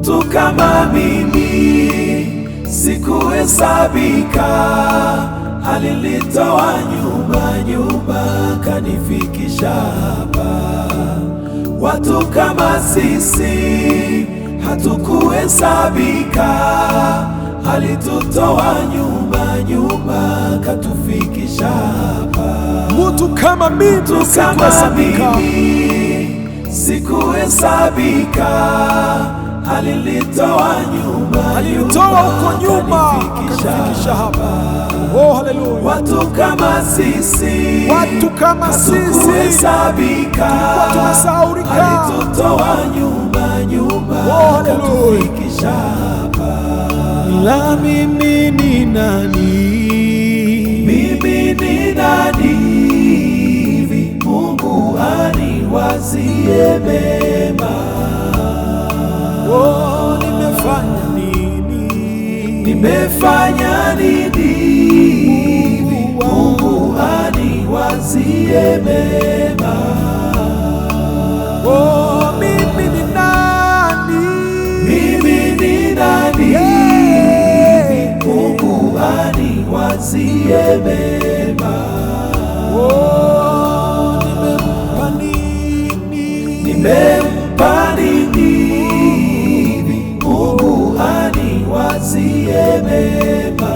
Mtu kama mimi sikuhesabika, alinitoa nyuma kanifikisha hapa. Watu kama sisi hatukuhesabika, alitutoa nyuma katufikisha hapa. Mtu kama mimi sikuhesabika, alinitoa huko nyuma kanifikisha hapa. Oh, haleluya. Watu kama sisi hatukuhesabika, tumesahaulika, alitutoa nyuma katufikisha hapa. La, mimi ni nani? Mimi ni nani hivi Mungu aniwazie mema? Oh, nimefanya nini? Nimefanya nini hivi Mungu aniwazie mema? Oh, mimi ni nani? Mimi ni nani hivi Mungu aniwazie mema? Oh, nimempa nini? Nimempa nini hivi Mungu aniwazie mema?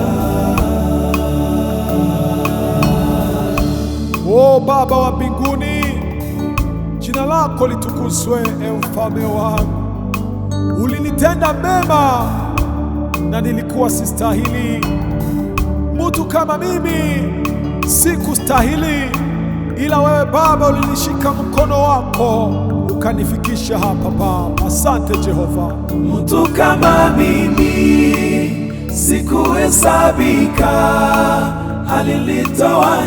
Oh, Baba wa mbinguni, jina lako litukuzwe, mfalme wangu. Ulinitenda mema na nilikuwa sistahili. Mtu kama mimi sikustahili, ila wewe Baba ulinishika mkono wako ukanifikisha hapa Baba. Asante Jehova. Mtu kama mimi sikuhesabika, alinitoa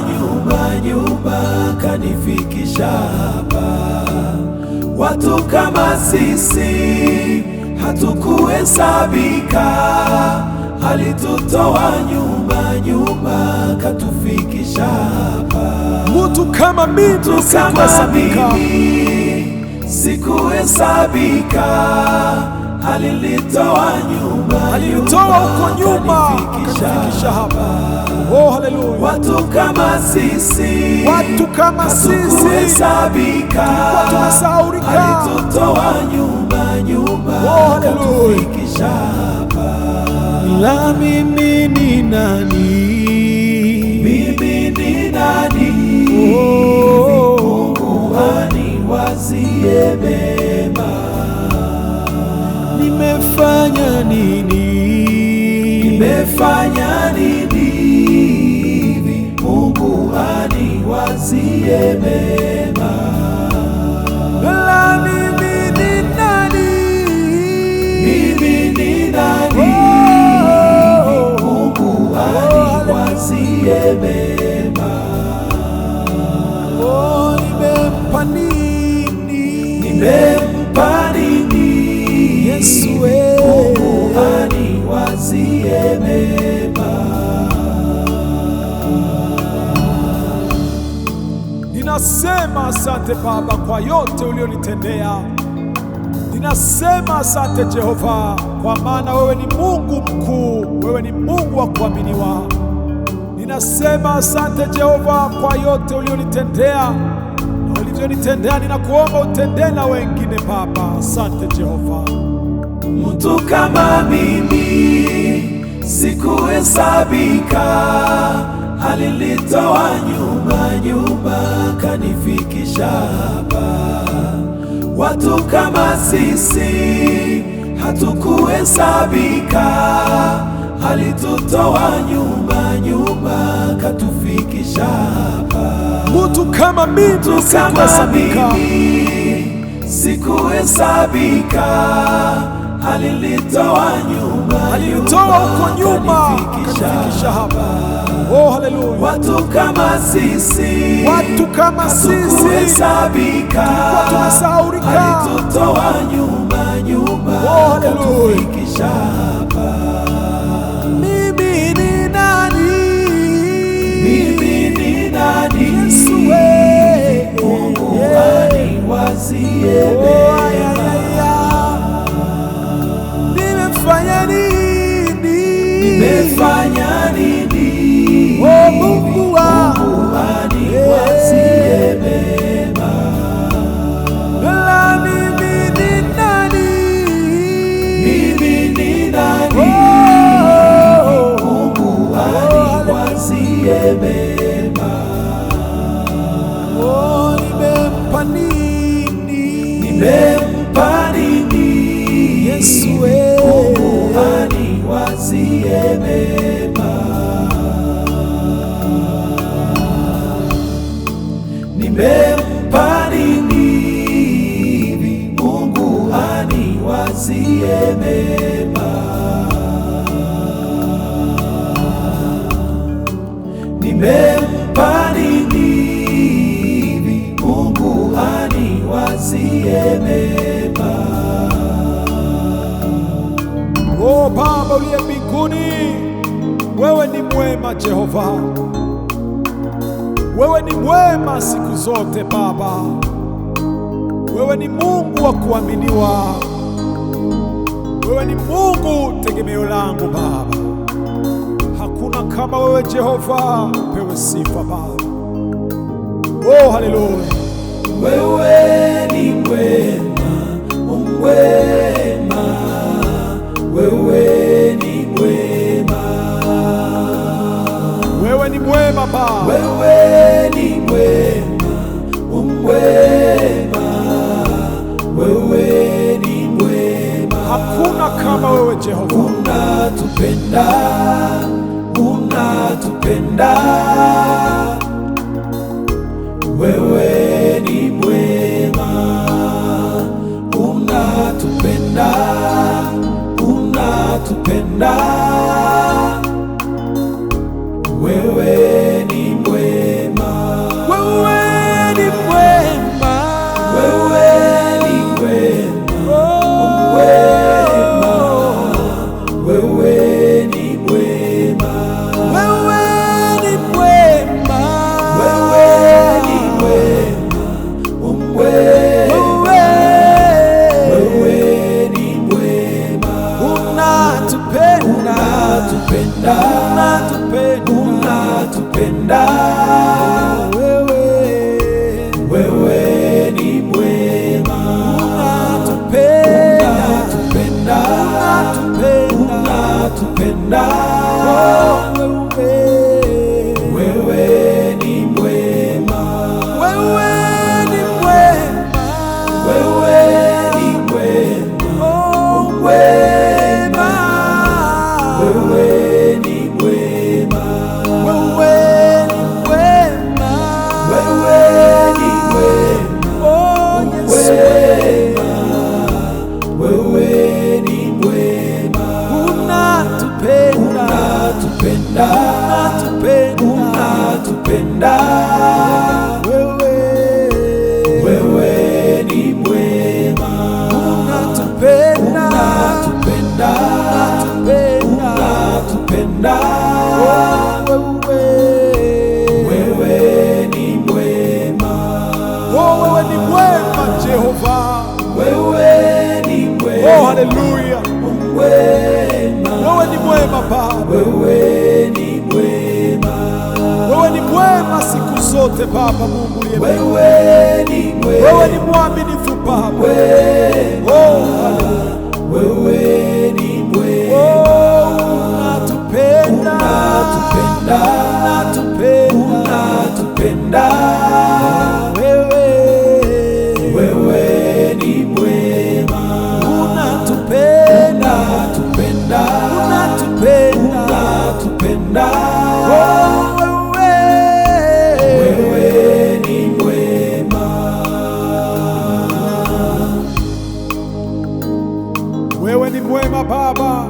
nyuma kanifikisha hapa. Watu kama sisi hatukuhesabika, alitutoa nyuma katufikisha hapa. Mtu kama mimi sikuhesabika, alinitoa huko nyuma kanifikisha hapa. Oh, haleluya. Watu kama sisi hatukuhesabika, tumesahaulika, alitutoa nyuma katufikisha hapa. La, mimi ni nani? Mimi ni nani? Mungu aniwazie mema. Nimefanya nini? Nimefanya nini hivi Mungu aniwazie mema? La, mimi ni nani? Mimi ni nani? Mungu aniwazie mema. Oh, nimempa nini? Nimempa nini Yesu Mungu aniwazie mema? Ninasema asante Baba kwa yote ulionitendea. Ninasema asante Jehova, kwa maana wewe ni Mungu mkuu, wewe ni Mungu wa kuaminiwa. Ninasema asante Jehova kwa yote ulionitendea na ulivyonitendea, ninakuomba utendee na wengine Baba. Asante Jehova. Mtu kama mimi sikuhesabika, alinitoa nyuma kanifikisha hapa. Watu kama sisi hatukuhesabika, alitutoa nyuma katufikisha hapa. Mtu kama mimi sikuhesabika, alinitoa huko nyuma kanifikisha hapa. Oh, haleluya. Watu kama sisi hatukuhesabika, tumesahaulika, alitutoa nyuma katufikisha hapa. Mimi ni nani? Mimi ni nani? Yesu Mungu aniwazie mema. Mungu wangu aniwazie mema. la mimi ni nani? Mimi ni nani? Mungu aniwazie mema. Nimempa nini? Nimempa nini? Yesu Mungu aniwazie mema. Nimempa nini? Mungu aniwazie mema. Nimempa nini? Mungu aniwazie mema. Baba uliye mbinguni, wewe ni mwema Jehova. Wewe ni mwema siku zote Baba. Wewe ni Mungu wa kuaminiwa. Wewe ni Mungu tegemeo langu Baba. Hakuna kama wewe Jehova, pewe sifa Baba. Haleluya. Wewe ni mwema, mwema. Wewe ni mwema. Wewe ni mwema Baba. Wewe ni mwema, mwema. Wewe ni mwema. Hakuna kama wewe Jehova. Unatupenda, unatupenda. Wewe ni mwema. Unatupenda, unatupenda. Wewe ni mwema. Wewe ni mwema. Wewe ni mwema. Mwema. Wewe ni mwema. Wewe ni mwema. Wewe ni mwema. Mwema. Wewe ni mwema. Unatupenda. Unatupenda. Unatupenda. Wewe ni mwema. Unatupenda. Unatupenda. Wewe ni mwema. Wewe ni mwema. Wewe ni mwema. Mwema. Wewe ni mwema. Wewe ni mwema. Wewe ni mwema. Yesu. Wewe ni mwema. Unatupenda. Unatupenda. Unatupenda. Wewe ni mwema. Unatupenda. Unatupenda. Wewe ni mwema. Wewe ni mwema Jehova. Wewe ni mwema. Haleluya. Wewe ni mwema Baba. Wewe ni mwema. Wewe ni mwema siku zote Baba Mungu uliye mbinguni. Wewe ni mwema. Wewe ni mwaminifu Baba. Wewe ni mwema. Unatupenda. Unatupenda. Wewe ni mwema. Unatupenda. Unatupenda. Wewe ni mwema. Wewe ni mwema Baba.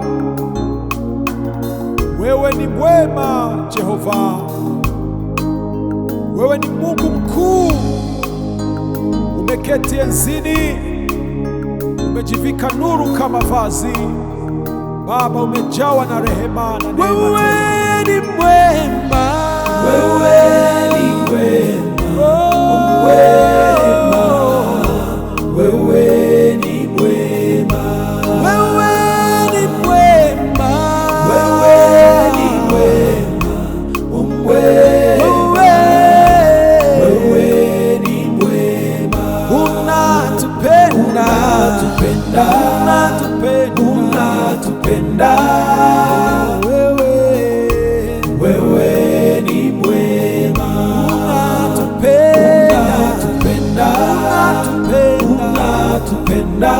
Wewe ni mwema Jehova. Wewe ni Mungu mkuu. Umeketi enzini. Umejivika nuru kama vazi. Baba, umejawa na rehema na neema. Wewe ni mwema. Wewe ni mwema. Wewe ni mwema. Wewe ni mwema. Wewe ni mwema. unatupenda, unatupenda. Wewe ni mwema, unatupenda, unatupenda.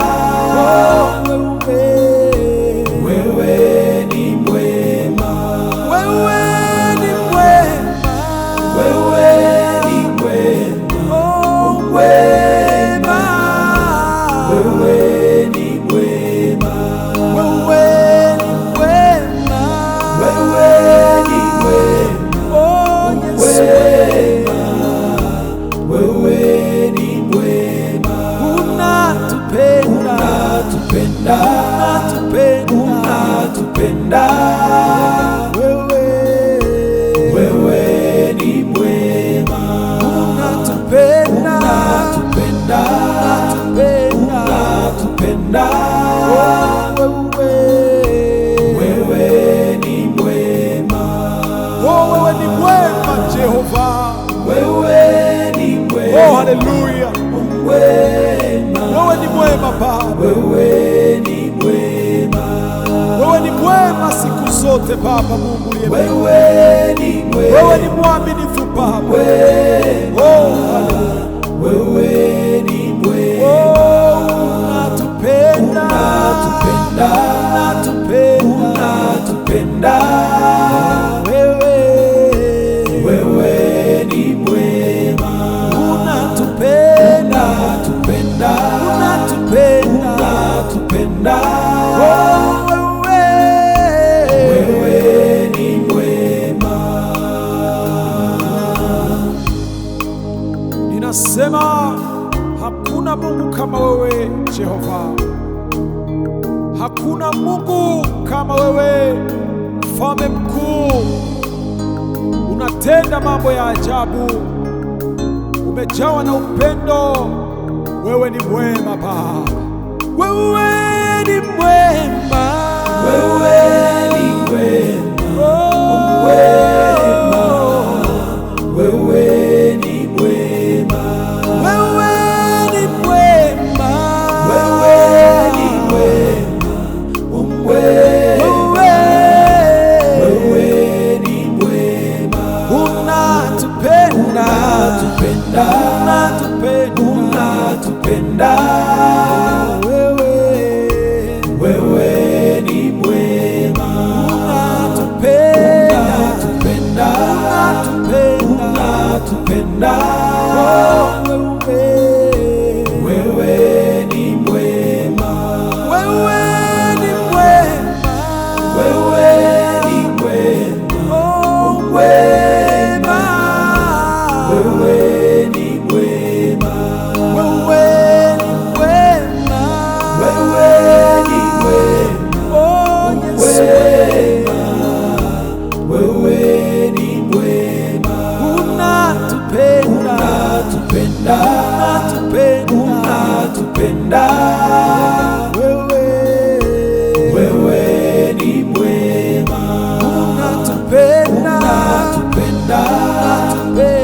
Wewe ni mwema, wewe ni mwema, wewe ni mwema, mwema. wewe ni mwema, Wewe ni mwema, wewe ni mwema, oh Yesu, wewe ni mwema, unatupenda, unatupenda, unatupenda. Wewe ni mwema, unatupenda, unatupenda, unatupenda. Wewe ni mwema, wewe ni mwema Jehova, wewe ni mwema, oh haleluya, wewe ni mwema Baba, wewe ni mwema, wewe ni mwema siku zote Baba Mungu uliye mwema, wewe ni mwema, wewe ni mwaminifu Baba, oh haleluya, wewe ni mwema, oh unatupenda, unatupenda, unatupenda. Wewe ni mwema, unatupenda, unatupenda, unatupenda. wewe ni mwema. Ninasema hakuna Mungu kama wewe Jehova, hakuna Mungu kama wewe, mfalme mkuu. Unatenda mambo ya ajabu, umejawa na upendo. Wewe ni mwema Baba, wewe ni mwema, Wewe ni mwema, wewe ni mwema, wewe ni mwema, wewe ni mwema, wewe ni mwema, unatupenda, unatupenda. Wewe ni mwema, unatupenda, unatupenda. Wewe ni mwema, wewe ni mwema, wewe ni mwema, oh mwema, wewe ni mwema, wewe ni mwema, wewe ni mwema, oh Yesu, wewe ni mwema, unatupenda, unatupenda, unatupenda. Wewe ni mwema, unatupenda, unatupenda,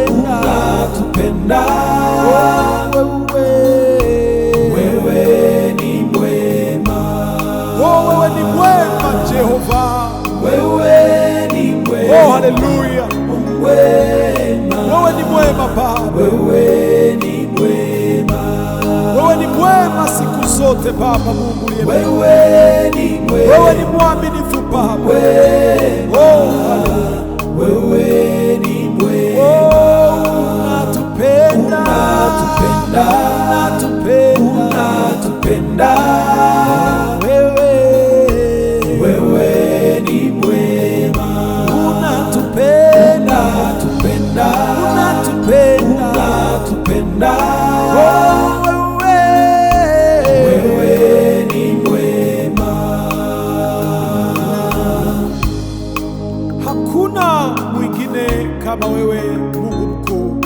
unatupenda. Wewe ni mwema, wewe ni mwema Jehova, wewe ni mwema, oh haleluya, wewe ni mwema Baba, wewe ni mwema, wewe ni mwema siku zote Baba Mungu uliye mwema, wewe ni mwema, wewe ni mwaminifu Baba, oh haleluya, wewe ni mwema, oh unatupenda, unatupenda. Wewe ni mwema, unatupenda, unatupenda. Wewe ni mwema, hakuna mwingine kama wewe Mungu mkuu,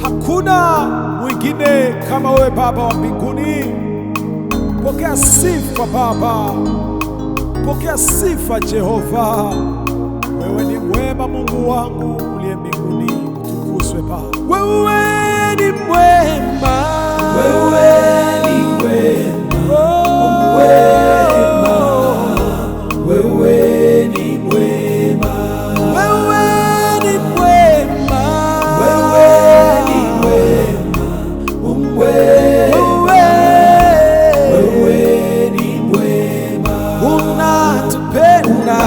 hakuna mwingine kama wewe Baba wa mbinguni. Pokea sifa Baba, pokea sifa Jehova. Wewe ni mwema Mungu wangu uliye mbinguni, utukuzwe Baba. Wewe ni mwema, wewe ni mwema, wewe ni mwema, wewe ni mwema, wewe ni mwema, wewe ni mwema, unatupenda,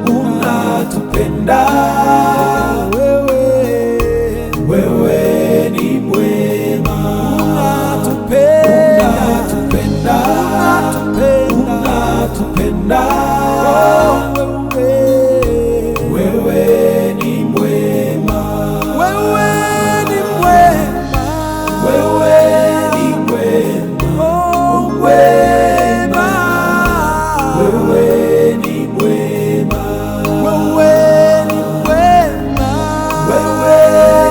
unatupenda, wewe ni mwema, unatupenda, unatupenda, wewe ni mwema, wewe ni mwema, wewe ni mwema, mwema, wewe ni mwema, wewe ni mwema, wewe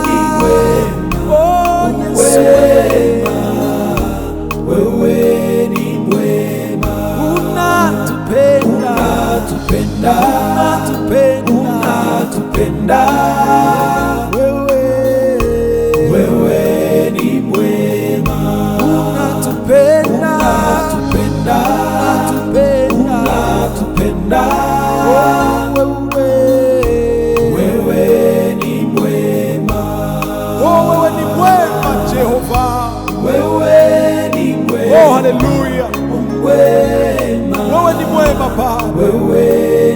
ni mwema, oh Yesu, wewe ni mwema, unatupenda, unatupenda, wewe ni mwema, unatupenda, unatupenda, wewe ni mwema, oh wewe ni mwema Jehova, wewe ni mwema, oh haleluya, wewe ni mwema Baba, wewe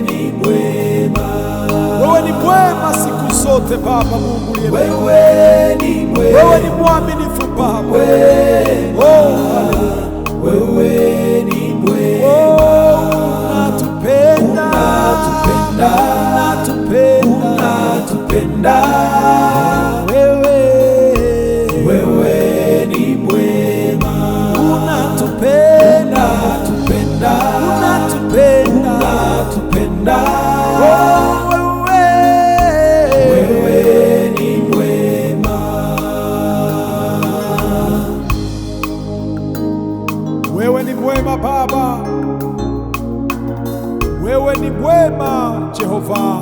ni mwema, wewe ni mwema siku zote Baba Mungu uliye mwema, wewe ni mwema, wewe ni mwaminifu Baba, oh haleluya, wewe ni mwema, oh unatupenda, unatupenda, wewe ni mwema, unatupenda, unatupenda, wewe ni mwema, wewe ni mwema Baba, wewe ni mwema Jehova,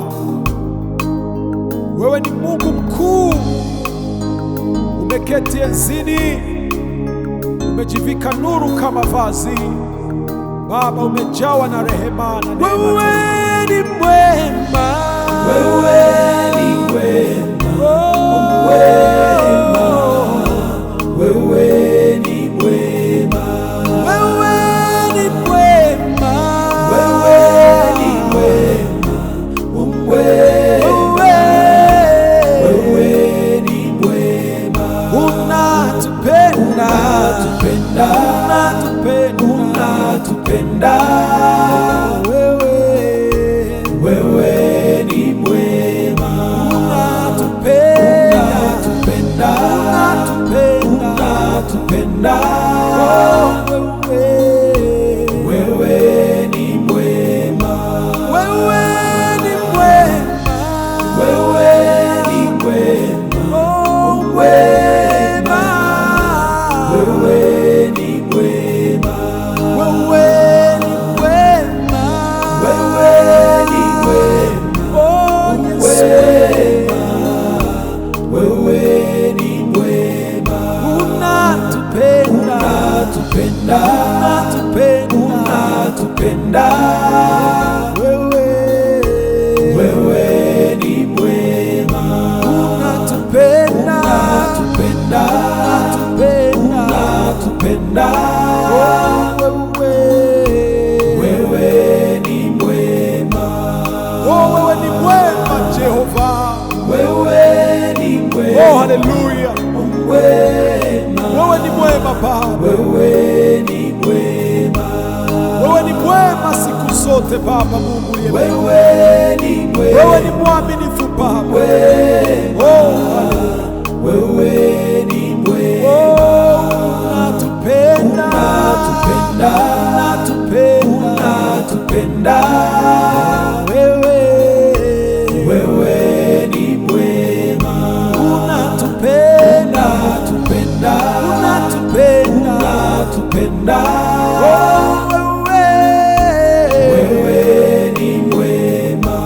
wewe ni Mungu mkuu, umeketi enzini, umejivika nuru kama vazi Baba, umejawa na rehema na neema. Wewe ni mwema, wewe ni mwema, wewe ni mwema, wewe ni mwema, wewe ni mwema, wewe ni mwema, unatupenda, unatupenda, wewe ni mwema, unatupenda, wewe ni mwema, wewe ni mwema, wewe ni mwema, mwema, wewe ni mwema, wewe ni mwema, wewe ni mwema, oh Yesu, wewe ni mwema, unatupenda, unatupenda, wewe ni mwema, unatupenda, unatupenda, wewe ni mwema, oh wewe ni mwema Jehova, wewe ni mwema, oh haleluya, wewe ni mwema Baba, wewe ni mwema, wewe ni mwema siku zote Baba Mungu uliye mwema, wewe ni mwema, wewe ni mwaminifu Baba, oh haleluya, wewe ni mwema, oh unatupenda, unatupenda, wewe ni mwema, unatupenda, unatupenda, wewe ni mwema,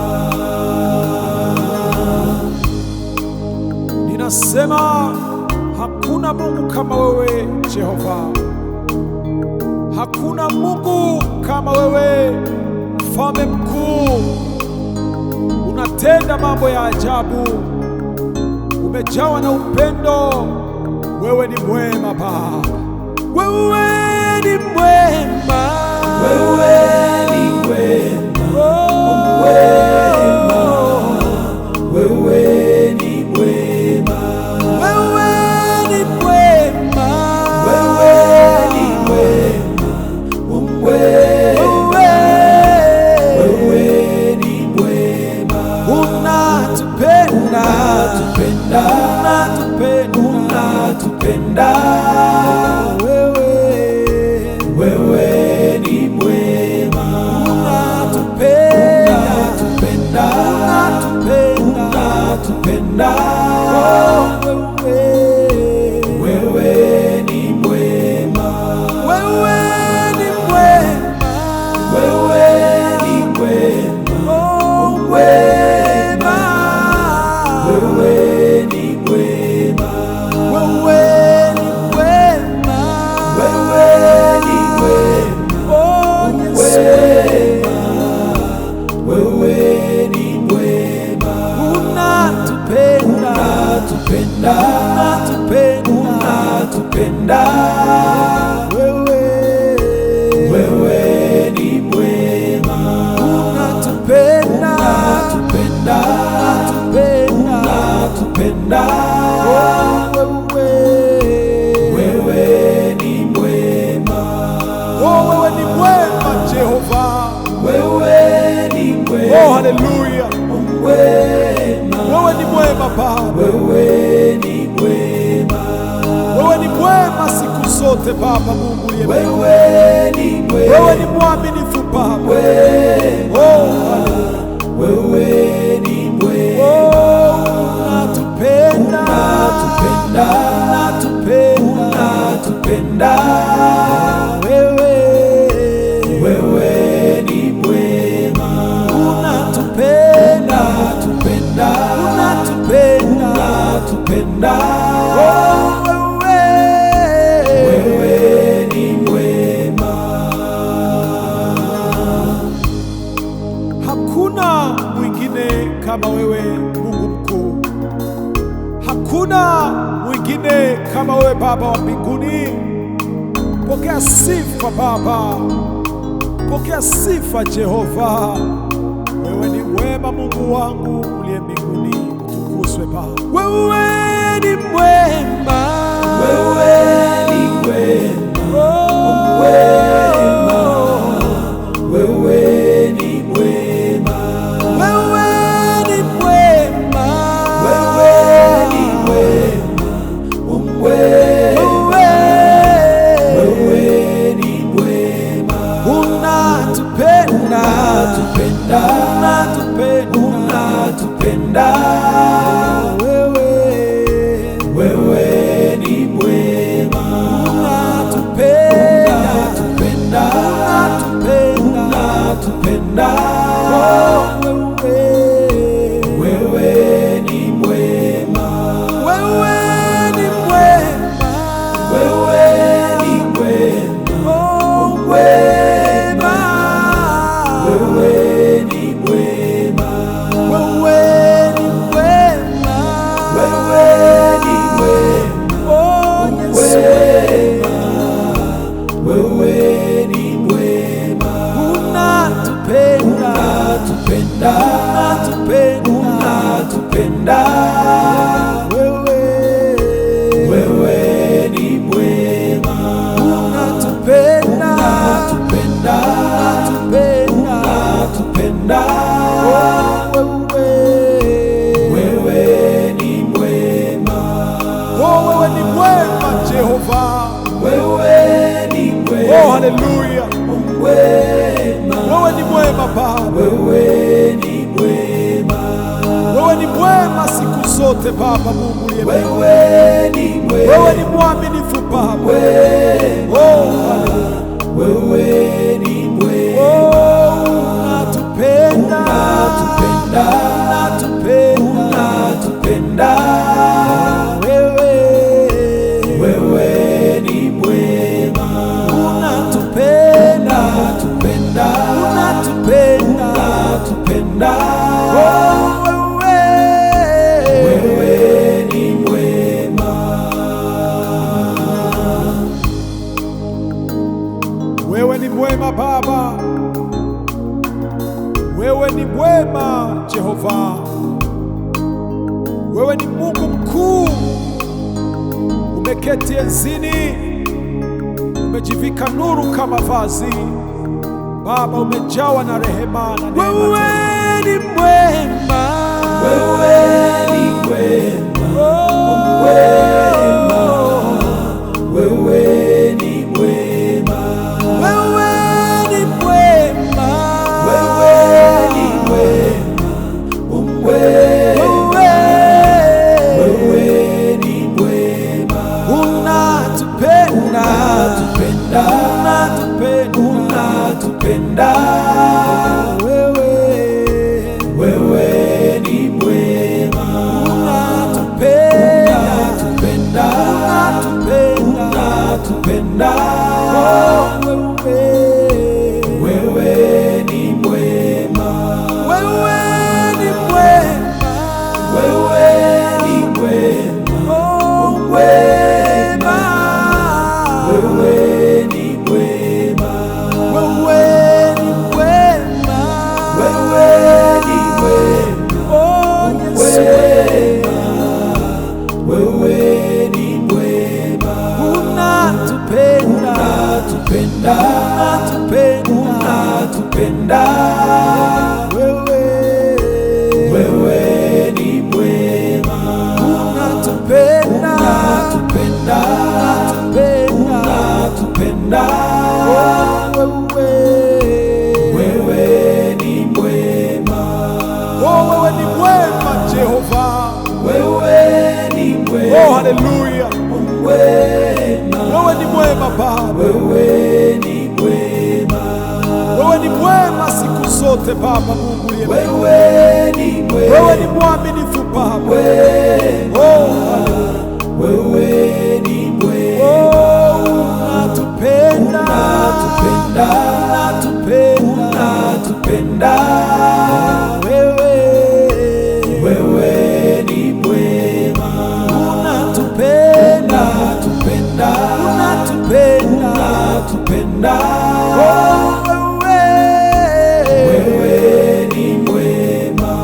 ninasema hakuna Mungu kama kama wewe Jehova, hakuna Mungu kama wewe, mfalme mkuu. Unatenda mambo ya ajabu, umejawa na upendo. Wewe ni mwema Baba, wewe ni mwema, wewe ni mwema, wewe ni mwema, wewe ni mwema, wewe ni mwema, wewe ni mwema, unatupenda, unatupenda, wewe ni mwema, unatupenda, unatupenda, wewe ni mwema, wewe ni mwema, wewe ni mwema, oh mwema, wewe ni mwema, wewe ni mwema, wewe ni mwema, oh Yesu, wewe ni mwema, unatupenda, unatupenda, wewe ni mwema, unatupenda, unatupenda, wewe ni mwema, oh wewe ni mwema Jehova, wewe ni mwema, oh haleluya, wewe ni mwema Baba, wewe ni mwema, wewe ni mwema siku zote Baba Mungu uliye mwema, wewe ni mwema, wewe ni mwaminifu Baba, oh haleluya, wewe ni mwema, oh unatupenda, unatupenda, wewe ni mwema, unatupenda, unatupenda, wewe ni mwema, hakuna mwingine kama wewe Mungu mkuu, hakuna mwingine kama wewe Baba wa mbinguni. Pokea sifa Baba, pokea sifa Jehova. Wewe ni mwema Mungu wangu uliye mbinguni, utukuzwe Baba. Wewe ni mwema, wewe ni mwema, wewe ni mwema, wewe ni mwema, wewe ni mwema, wewe ni mwema, unatupenda, unatupenda, wewe ni mwema, unatupenda, unatupenda, wewe ni mwema, wewe ni mwema, wewe ni mwema, oh mwema, wewe ni mwema, wewe ni mwema, wewe ni mwema, oh Yesu, wewe ni mwema, unatupenda, unatupenda, wewe ni mwema, unatupenda, unatupenda, wewe ni mwema, oh wewe ni mwema Jehova, wewe ni mwema, oh haleluya, wewe ni mwema Baba, wewe ni mwema, wewe ni mwema siku zote Baba Mungu uliye mwema, wewe ni mwema, wewe ni mwaminifu Baba, oh haleluya, wewe ni mwema, oh unatupenda, unatupenda, wewe wewe Wewe ni mwema Baba, wewe ni mwema Jehova, wewe ni Mungu mkuu, umeketi enzini, umejivika nuru kama vazi. Baba, umejawa na rehema na neema. Wewe ni mwema, wewe ni mwema, wewe ni mwema, wewe ni mwema, wewe ni mwema, wewe ni mwema, unatupenda, unatupenda, wewe ni mwema, unatupenda, wewe ni mwema, wewe ni mwema, wewe ni mwema, mwema, wewe ni mwema, wewe ni mwema, wewe ni mwema, oh Yesu, wewe ni mwema, unatupenda, unatupenda, wewe ni mwema, unatupenda, unatupenda, wewe ni mwema, Oh, wewe ni mwema Jehova, wewe ni mwema, oh haleluya, wewe ni mwema Baba, wewe ni mwema, wewe ni mwema siku zote Baba. Mungu uliye mwema, wewe ni mwema, wewe ni mwaminifu Baba, oh haleluya, wewe ni mwema, oh unatupenda, unatupenda, wewe ni mwema, unatupenda, unatupenda, wewe ni mwema.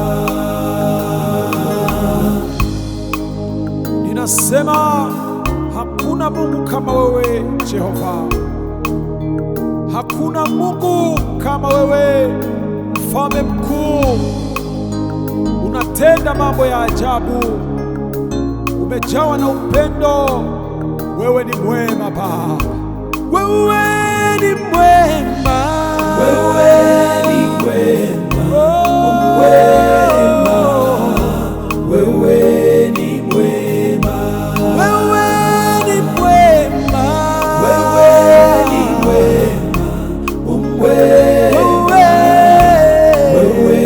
Ninasema hakuna Mungu kama wewe Jehova, hakuna Mungu kama wewe, mfalme mkuu. Unatenda mambo ya ajabu, umejawa na upendo. Wewe ni mwema Baba, wewe ni mwema, Wewe ni mwema, wewe ni mwema, wewe ni mwema, wewe ni mwema, wewe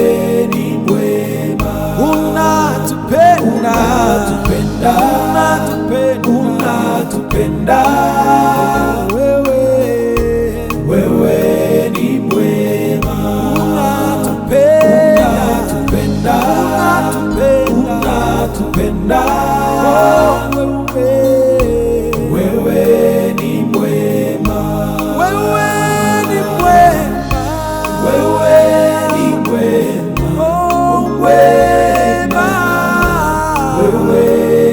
ni mwema, unatupenda, unatupenda, wewe ni mwema, unatupenda, wewe ni mwema, wewe ni mwema, wewe ni mwema, oh mwema, wewe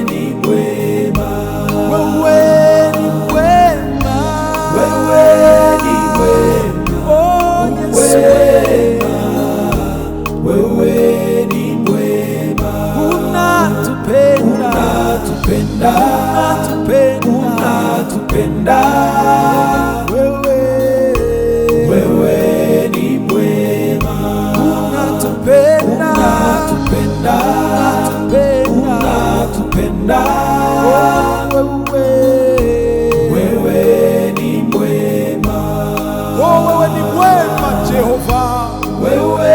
ni mwema, wewe ni mwema, wewe ni mwema, oh Yesu, wewe ni mwema, unatupenda, unatupenda, wewe ni mwema, unatupenda, unatupenda, wewe ni mwema, oh wewe ni mwema Jehova, wewe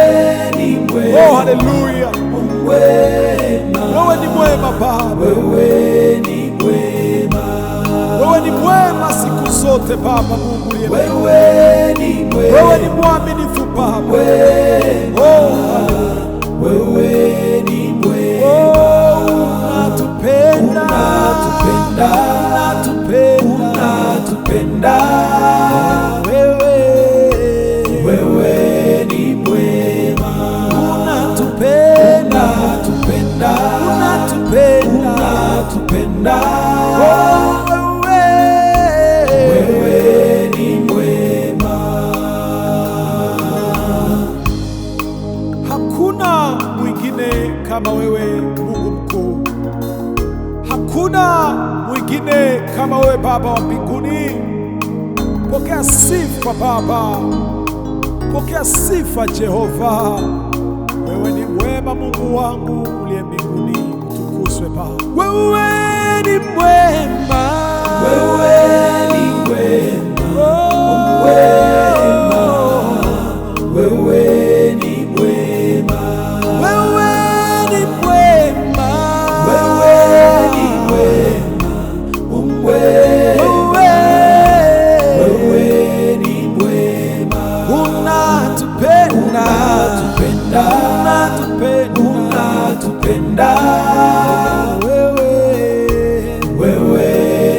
ni mwema, oh haleluya, wewe ni mwema Baba, wewe ni mwema, wewe ni mwema siku zote Baba. Mungu uliye mwema, wewe ni mwema, wewe ni mwaminifu Baba, oh haleluya, wewe ni mwema, oh unatupenda, unatupenda, Baba wa mbinguni. Pokea sifa Baba, pokea sifa Jehova. Wewe ni mwema Mungu wangu uliye mbinguni, utukuzwe Baba. Wewe ni mwema, wewe ni mwema, wewe ni mwema, wewe ni mwema, wewe ni mwema, wewe ni mwema, unatupenda, unatupenda, wewe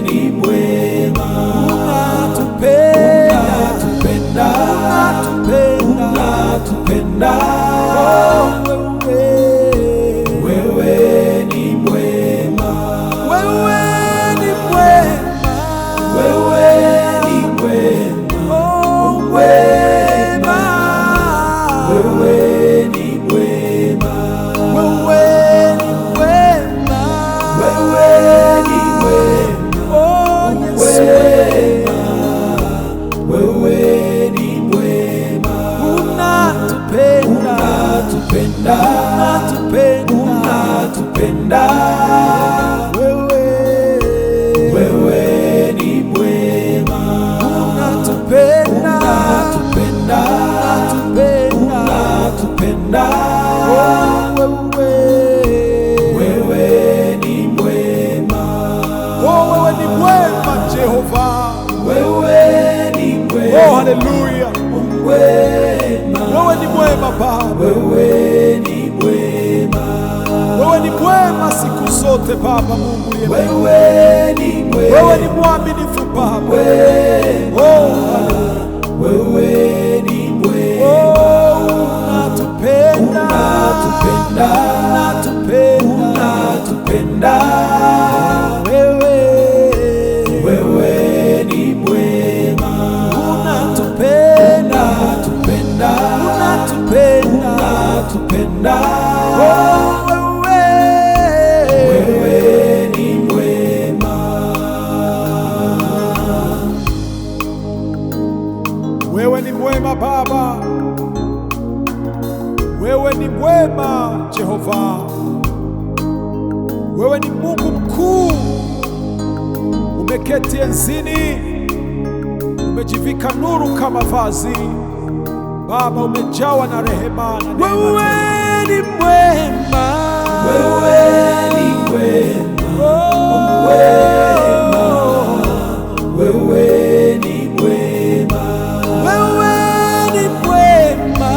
ni mwema, unatupenda, unatupenda, wewe ni mwema, wewe ni mwema, wewe ni mwema, oh mwema, wewe ni mwema, wewe ni mwema, wewe ni mwema, oh Yesu, wewe ni mwema, unatupenda, unatupenda, wewe ni mwema, unatupenda, unatupenda, wewe ni mwema, Oh, wewe ni mwema Jehova. wewe ni mwema, Oh, haleluya. Wewe ni mwema Baba. wewe ni mwema, Wewe ni mwema siku zote Baba Mungu uliye mbinguni. wewe ni mwema, Wewe ni mwaminifu Baba. Oh, haleluya. wewe ni mwema, oh unatupenda, unatupenda, wewe ni mwema, unatupenda, unatupenda, oh wewe ni mwema, Wewe ni mwema Baba. Wewe ni mwema Jehova. Wewe ni Mungu mkuu. Umeketi enzini. Umejivika nuru kama vazi. Baba, umejawa na rehema na neema. wewe ni mwema, wewe ni mwema, wewe ni mwema, wewe ni mwema,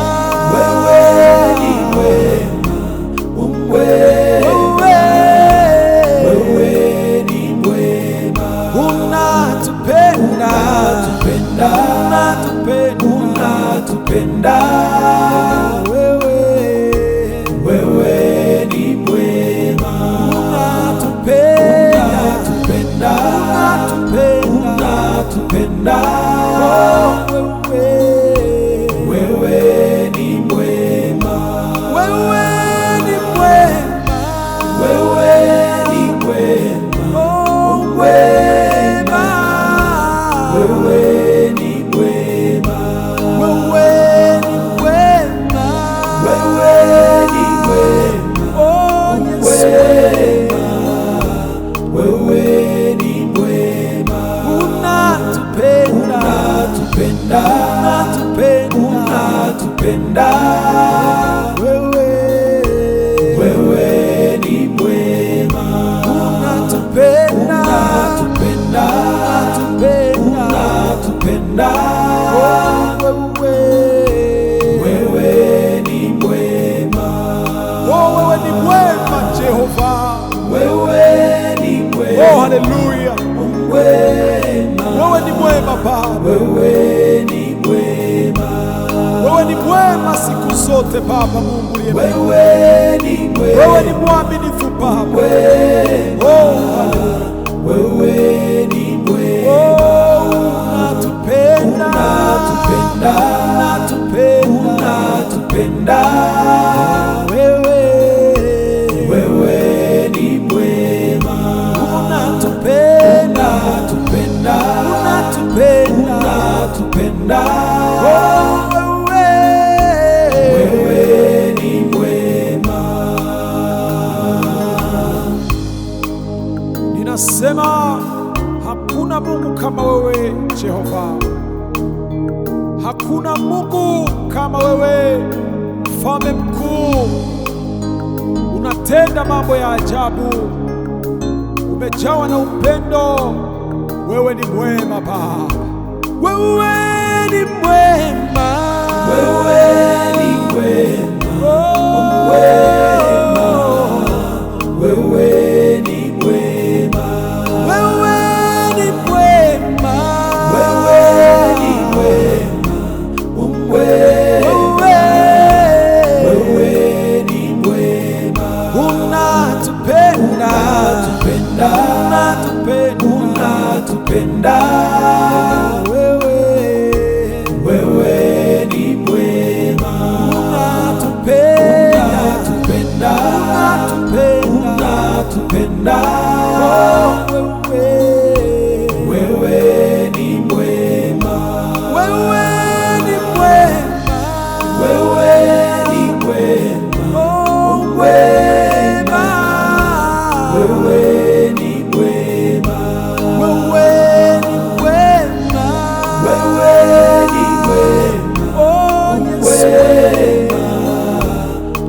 wewe ni mwema, wewe ni mwema, unatupenda, unatupenda, wewe ni mwema, unatupenda, wewe ni mwema, wewe ni mwema, wewe ni mwema, oh mwema, wewe ni mwema, wewe ni mwema, wewe ni mwema, oh Yesu, wewe ni mwema, unatupenda, unatupenda, wewe ni mwema, unatupenda, unatupenda, wewe ni mwema, Oh, wewe ni mwema Jehova. wewe ni mwema, Oh, haleluya. Wewe ni mwema Baba. wewe ni mwema, Wewe ni mwema siku zote Baba Mungu uliye mbinguni. wewe ni mwema, Wewe ni mwaminifu Baba. Oh, haleluya. wewe ni mwema, oh unatupenda, unatupenda, wewe ni mwema, unatupenda, unatupenda, unatupenda, wewe wewe ni mwema. Ninasema hakuna Mungu kama wewe Jehova, hakuna Mungu kama wewe, mfalme mkuu. Unatenda mambo ya ajabu, umejawa na upendo. Wewe ni mwema Baba, wewe ni mwema, Wewe ni mwema, wewe ni mwema, wewe ni mwema, wewe ni mwema, wewe ni mwema, unatupenda, unatupenda, wewe ni mwema, unatupenda, wewe ni mwema, wewe ni mwema, wewe ni mwema,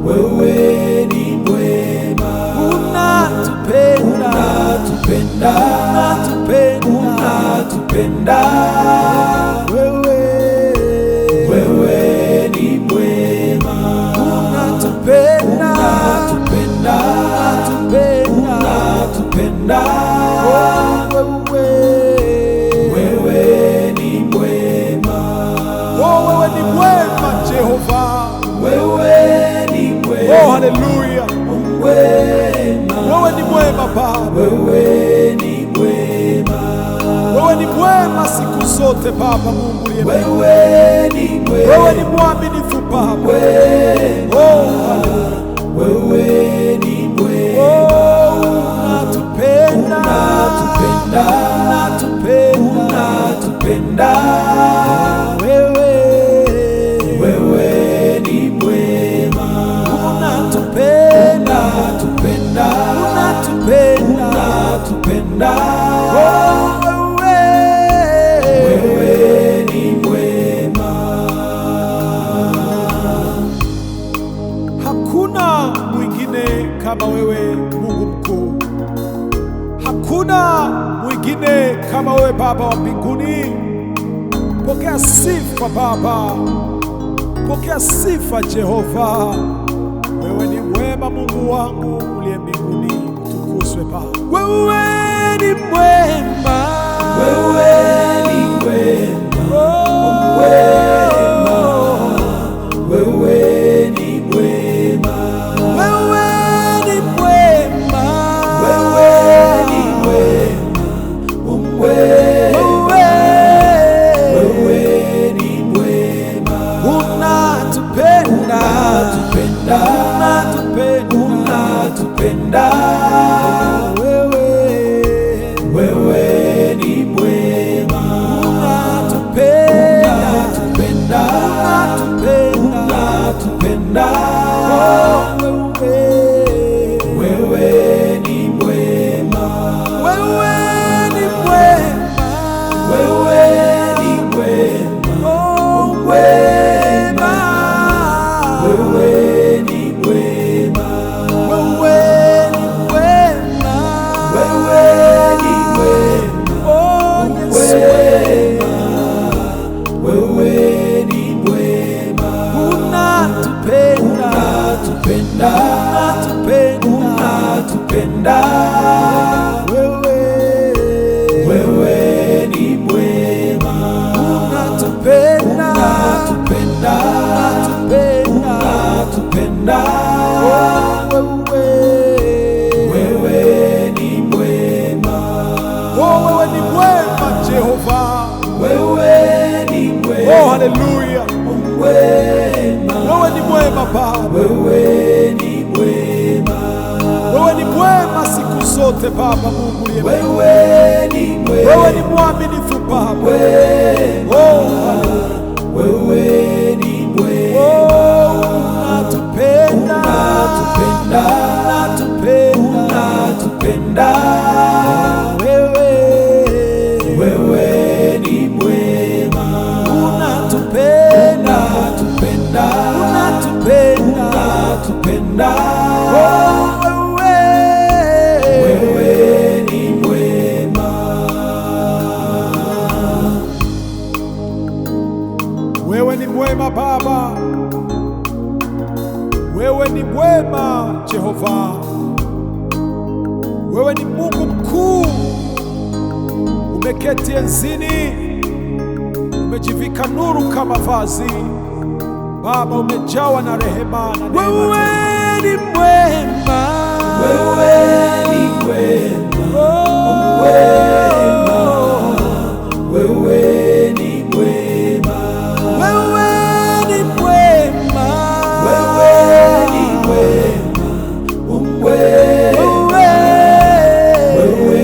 wewe ni mwema, unatupenda, wewe ni mwema, unatupenda, wewe ni mwema. oh, wewe ni mwema Jehova, Wewe ni mwema, oh haleluya, wewe ni mwema Baba, wewe ni mwema, wewe ni mwema siku zote Baba Mungu uliye mwema. wewe ni mwema, Wewe ni mwaminifu Baba, oh haleluya, wewe ni mwema, oh unatupenda, unatupenda, wewe wewe ni mwema, unatupenda, unatupenda, wewe ni mwema. Hakuna mwingine kama wewe Mungu mkuu, hakuna mwingine kama wewe Baba wa mbinguni. Pokea sifa Baba, pokea sifa Jehova. Wewe ni mwema Mungu wangu uliye mbinguni, utukuzwe Baba. Wewe ni mwema, Wewe ni mwema, wewe ni mwema, wewe ni mwema, wewe ni mwema, wewe ni mwema, unatupenda, unatupenda, wewe ni mwema, unatupenda, wewe ni mwema, wewe ni mwema, wewe ni mwema, wewe ni mwema, wewe ni mwema, unatupenda, wewe ni mwema, unatupenda, wewe ni mwema, oh wewe ni mwema Jehova, wewe ni mwema, oh haleluya, wewe ni mwema Baba, wewe ni mwema, wewe ni mwema siku zote Baba Mungu uliye mwema. wewe ni mwema, Wewe ni mwaminifu Baba. mwema, Oh, wewe ni mwema, oh, unatupenda, unatupenda, unatupenda, unatupenda, wewe ni mwema, unatupenda, unatupenda, unatupenda, unatupenda, oh, wewe ni mwema, wewe ni mwema Baba, wewe ni mwema Jehova, wewe ni Mungu mkuu, umeketi enzini, umejivika nuru kama vazi Baba, umejawa na rehema na neema. Wewe ni mwema, wewe ni mwema, wewe ni mwema, wewe ni mwema, wewe ni mwema, wewe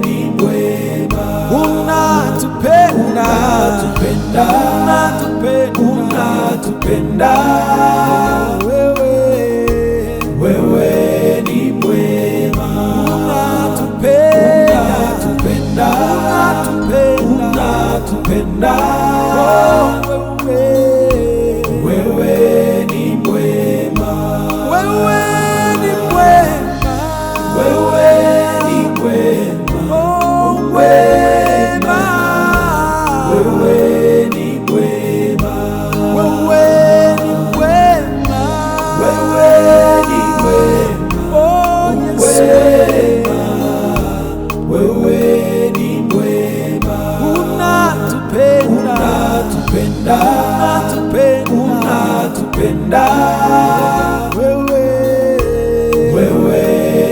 ni mwema, unatupenda, unatupenda, unatupenda, wewe ni mwema, unatupenda, unatupenda, unatupenda, wewe ni mwema, wewe ni mwema, wewe ni mwema, oh, mwema, wewe ni mwema, wewe ni mwema, wewe ni mwema, oh, Yesu, wewe ni mwema, unatupenda, unatupenda, unatupenda, wewe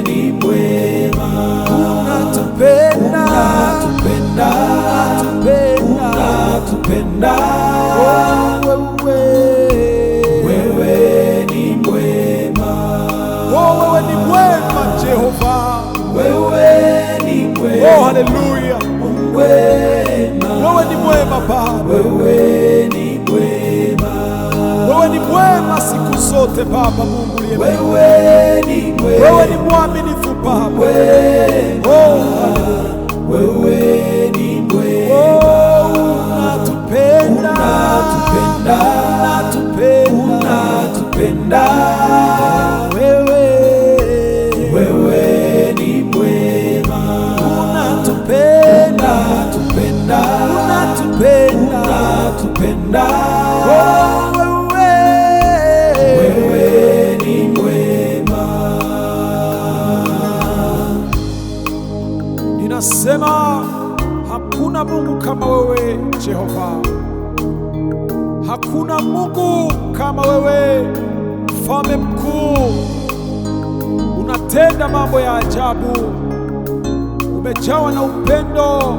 ni mwema, unatupenda, unatupenda, wewe ni mwema, Oh, wewe ni mwema Jehova. wewe ni mwema, Oh, haleluya. mwema, Wewe ni mwema Baba. wewe ni mwema, Wewe ni mwema siku zote Baba Mungu uliye mwema. wewe ni mwema, Wewe ni mwaminifu Baba. oh, wewe ni mwema, Oh, unatupenda, unatupenda, unatupenda, wewe ni mwema, unatupenda, unatupenda, unatupenda, wewe ni mwema, Ninasema hakuna Mungu kama wewe Jehova. Hakuna Mungu kama wewe, mfalme mkuu. Unatenda mambo ya ajabu, umejawa na upendo.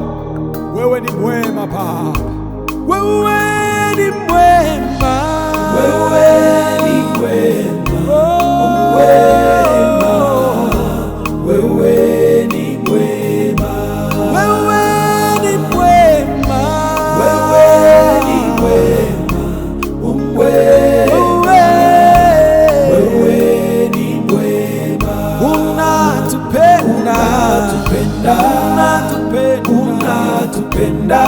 Wewe ni mwema Baba. wewe ni mwema, wewe ni mwema, wewe ni mwema, wewe ni mwema, wewe ni mwema, wewe ni mwema, unatupenda, unatupenda, unatupenda,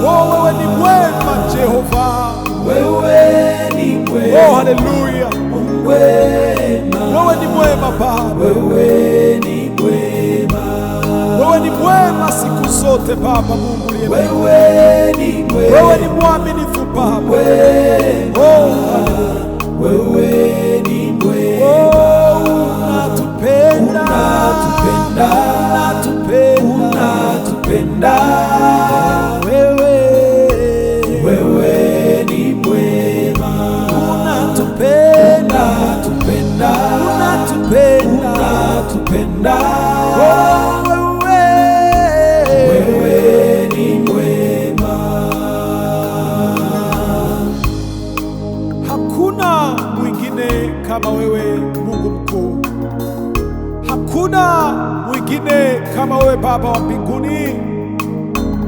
Oh, wewe ni mwema Jehova. wewe ni mwema, Oh, haleluya. mwema, Wewe ni mwema Baba. wewe ni mwema, Wewe ni mwema siku zote Baba Mungu uliye mwema. wewe ni mwema, Wewe ni mwaminifu Baba. mwema, Oh, haleluya. wewe ni mwema, Oh, unatupenda. unatupenda, Unatupenda. unatupenda, Wewe ni mwema, unatupenda. unatupenda, Unatupenda. unatupenda, Oh, wewe ni mwema. hakuna mwingine kama wewe Mungu mkuu. Hakuna mwingine kama wewe Baba wa mbinguni.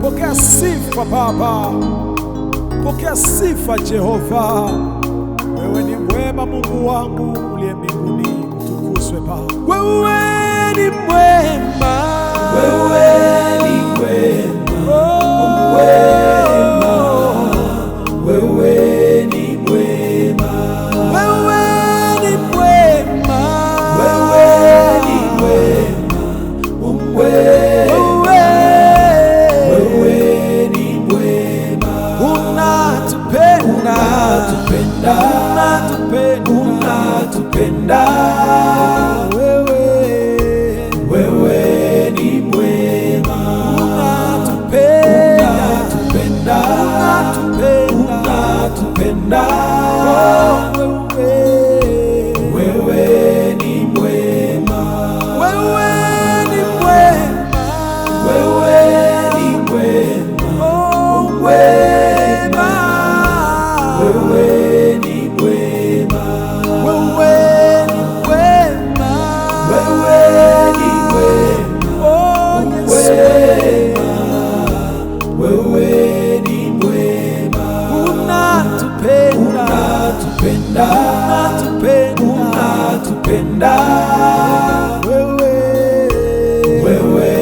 Pokea sifa Baba. Pokea sifa Jehova. Wewe ni mwema Mungu wangu uliye mbinguni. Utukuzwe Baba. Wewe ni mwema. Wewe ni mwema, wewe ni mwema, Wewe ni mwema. wewe ni mwema, wewe ni mwema, Unatupenda. unatupenda, unatupenda, wewe ni mwema, Unatupenda. unatupenda, unatupenda, wewe ni mwema, wewe ni mwema, wewe ni mwema, wewe ni mwema, wewe ni mwema, unatupenda, unatupenda, wewe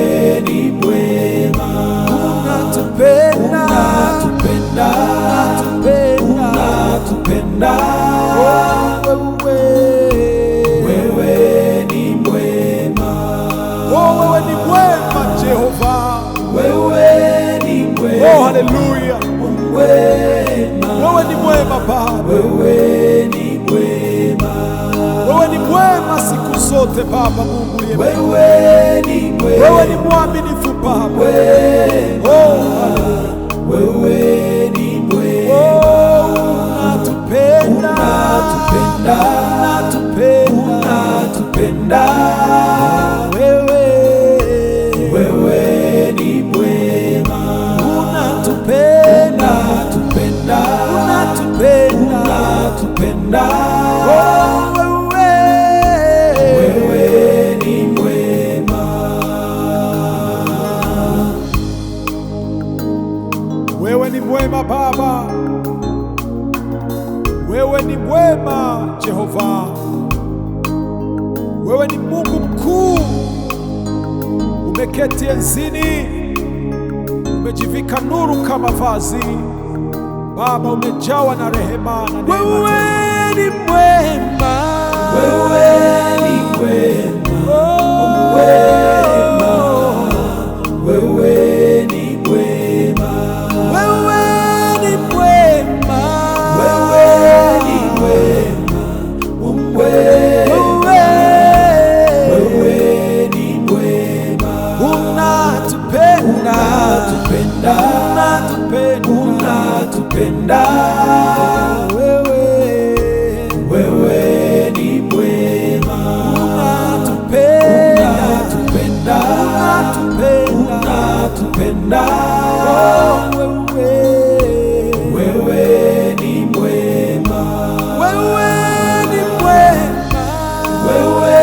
ni mwema, unatupenda, unatupenda, wewe ni mwema, Oh, wewe ni mwema Jehova. wewe ni mwema, Oh, haleluya. Wewe ni mwema Baba. wewe ni mwema, Wewe ni mwema siku zote Baba Mungu uliye mwema. wewe ni mwema, Wewe ni mwaminifu Baba. Oh, haleluya. wewe ni mwema, Oh, unatupenda. unatupenda, Unatupenda. unatupenda, wewe ni mwema, Unatupenda. unatupenda, Unatupenda. unatupenda, Oh, wewe ni mwema, wewe ni mwema Baba. Wewe ni mwema Jehova. Wewe ni Mungu mkuu. Umeketi enzini. Umejivika nuru kama vazi. Baba, umejawa na rehema na neema. Wewe ni mwema. wewe ni mwema, wewe ni mwema, Wewe ni mwema. wewe ni mwema, wewe ni mwema, Unatupenda. unatupenda, unatupenda, wewe ni mwema, Unatupenda. unatupenda, unatupenda, wewe ni mwema, Wewe ni mwema. wewe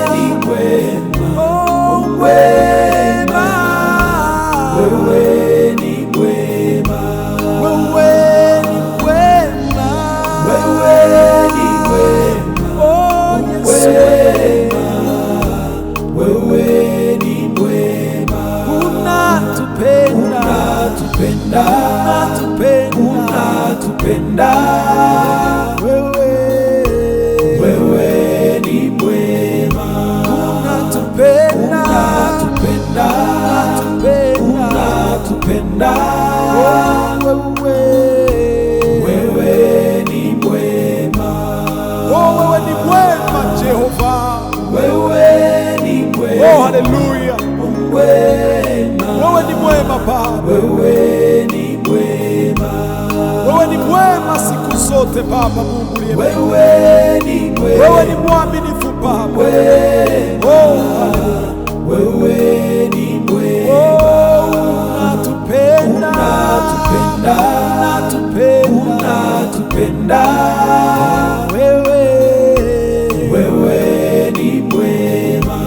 ni mwema, wewe ni mwema, Wewe ni mwema. unatupenda, wewe ni mwema, unatupenda, wewe ni mwema, wewe ni mwema Jehova, wewe ni mwema, haleluya, wewe ni mwema Baba, wewe ni mwema, wewe ni mwema siku zote Baba Mungu uliye mwema, wewe ni mwema, wewe ni mwaminifu Baba, wewe ni mwema, unatupenda, wewe ni mwema,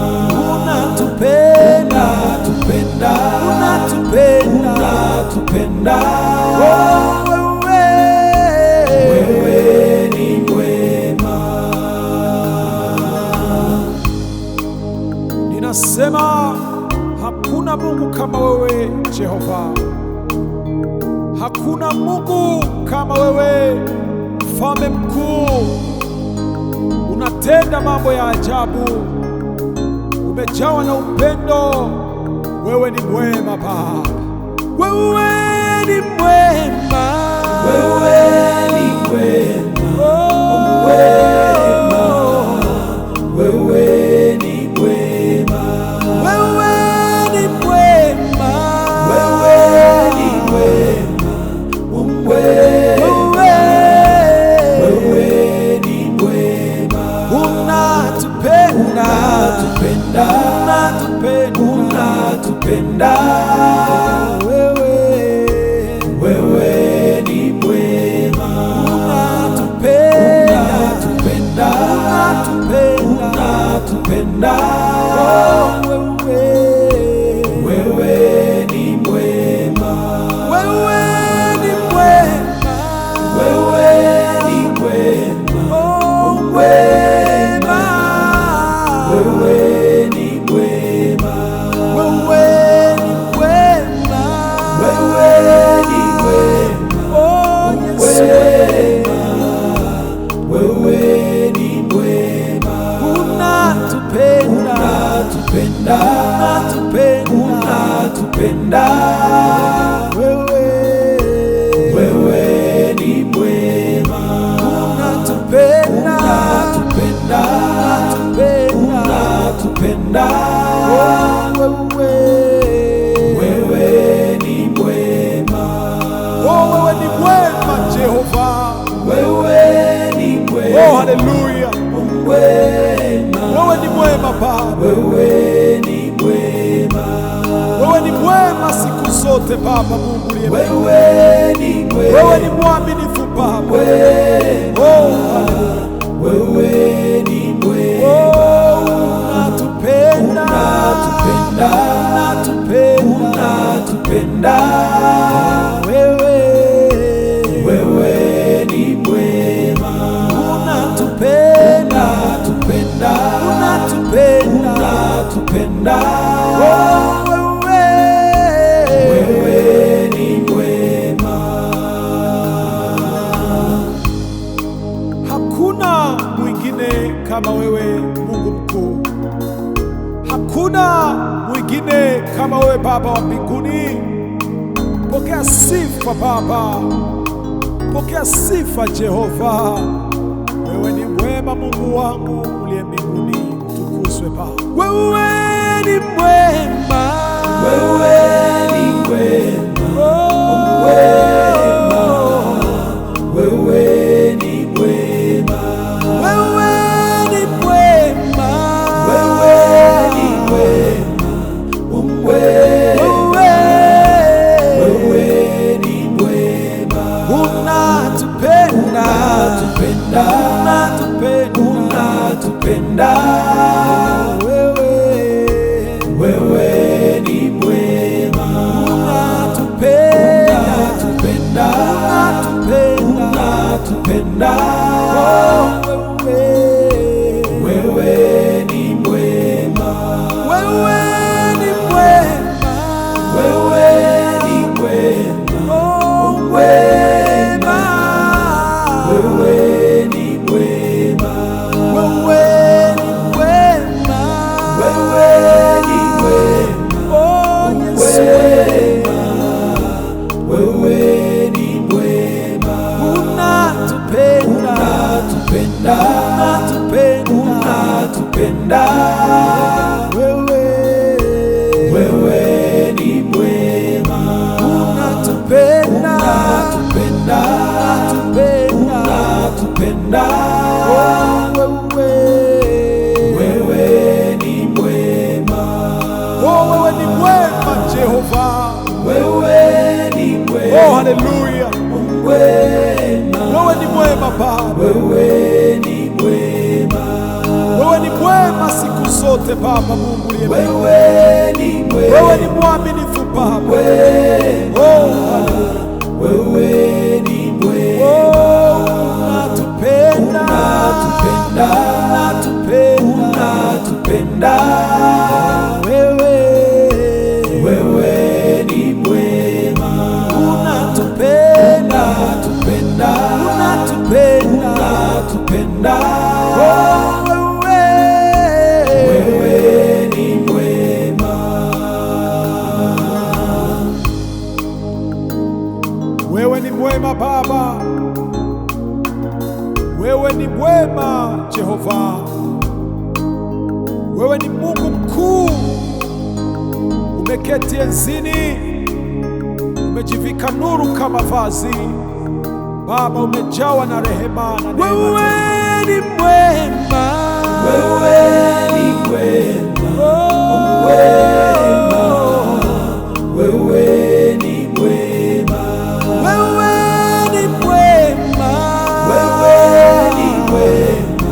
unatupenda, wewe ni mwema. Ninasema hakuna Mungu kama wewe Jehova, hakuna Mungu kama wewe, mfalme mkuu. Unatenda mambo ya ajabu, umejawa na upendo. Wewe ni mwema Baba, wewe ni mwema, Wewe ni mwema, wewe ni mwema, wewe ni mwema, wewe ni mwema, wewe ni mwema, unatupenda, unatupenda, wewe ni mwema, unatupenda, wewe ni mwema, wewe ni mwema, wewe ni mwema, wewe ni mwema, unatupenda, wewe ni mwema, unatupenda, wewe ni mwema, wewe ni mwema Jehova, wewe ni mwema, haleluya, wewe ni mwema Baba, wewe ni mwema, wewe ni mwema siku zote Baba Mungu uliye mwema, wewe ni mwema, wewe ni mwaminifu Baba, wewe ni mwema, unatupenda, wewe ni mwema, unatupenda, wewe ni mwema. Hakuna mwingine kama wewe Mungu mkuu, hakuna mwingine kama wewe Baba wa mbinguni. Pokea sifa Baba, pokea sifa Jehova. Wewe ni mwema Mungu wangu uliye mbinguni, utukuzwe Baba. Wewe ni mwema, Wewe ni mwema, wewe ni mwema, wewe ni mwema, wewe ni mwema, wewe ni mwema, unatupenda, unatupenda, wewe ni mwema, unatupenda, wewe ni mwema, wewe ni mwema, Oh, haleluya. Wewe ni mwema Baba, wewe ni mwema, wewe ni mwema siku zote Baba Mungu uliye mwema. wewe ni mwema, Wewe ni mwaminifu Baba. Oh, wewe ni mwema, oh, unatupenda, unatupenda, unatupenda, unatupenda, wewe ni mwema, unatupenda, unatupenda, unatupenda, unatupenda, oh, wewe ni mwema, wewe ni mwema Baba, wewe ni mwema Jehova, wewe ni Mungu mkuu, umeketi enzini, umejivika nuru kama vazi Baba, umejawa na rehema na neema. Wewe ni mwema, wewe ni mwema, wewe ni mwema, wewe ni mwema, wewe ni mwema,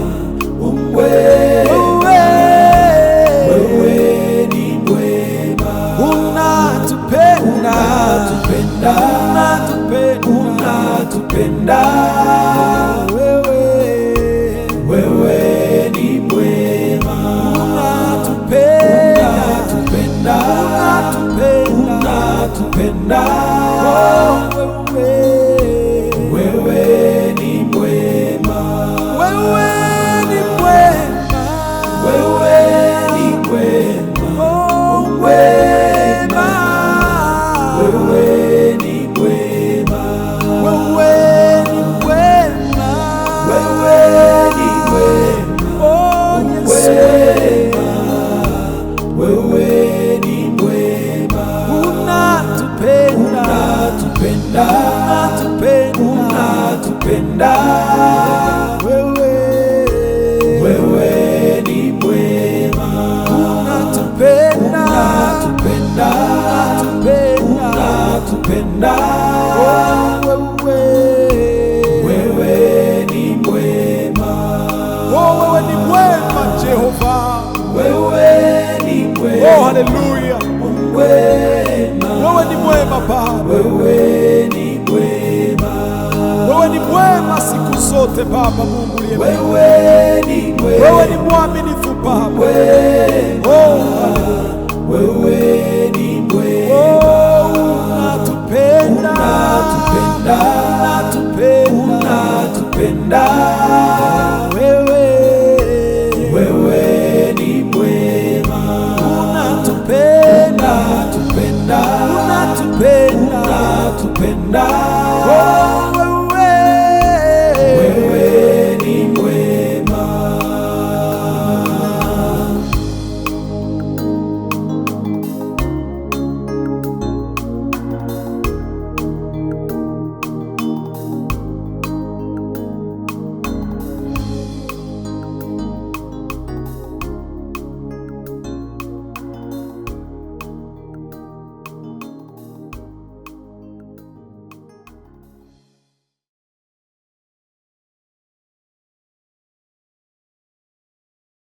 wewe ni mwema, unatupenda, unatupenda, unatupenda, wewe ni mwema, unatupenda, unatupenda, wewe ni mwema, wewe ni mwema, wewe ni mwema, oh, mwema, wewe ni mwema, wewe ni mwema, wewe ni mwema, oh, Yesu, wewe ni mwema, unatupenda, unatupenda, unatupenda, wewe ni mwema, unatupenda, unatupenda, wewe ni mwema, Oh, wewe ni mwema Jehova. wewe ni mwema, Oh, haleluya. Wewe ni mwema Baba, wewe ni mwema, wewe ni mwema siku zote Baba Mungu uliye mwema. wewe ni mwema, Wewe ni mwaminifu Baba. Oh, wewe ni mwema, oh, unatupenda, unatupenda,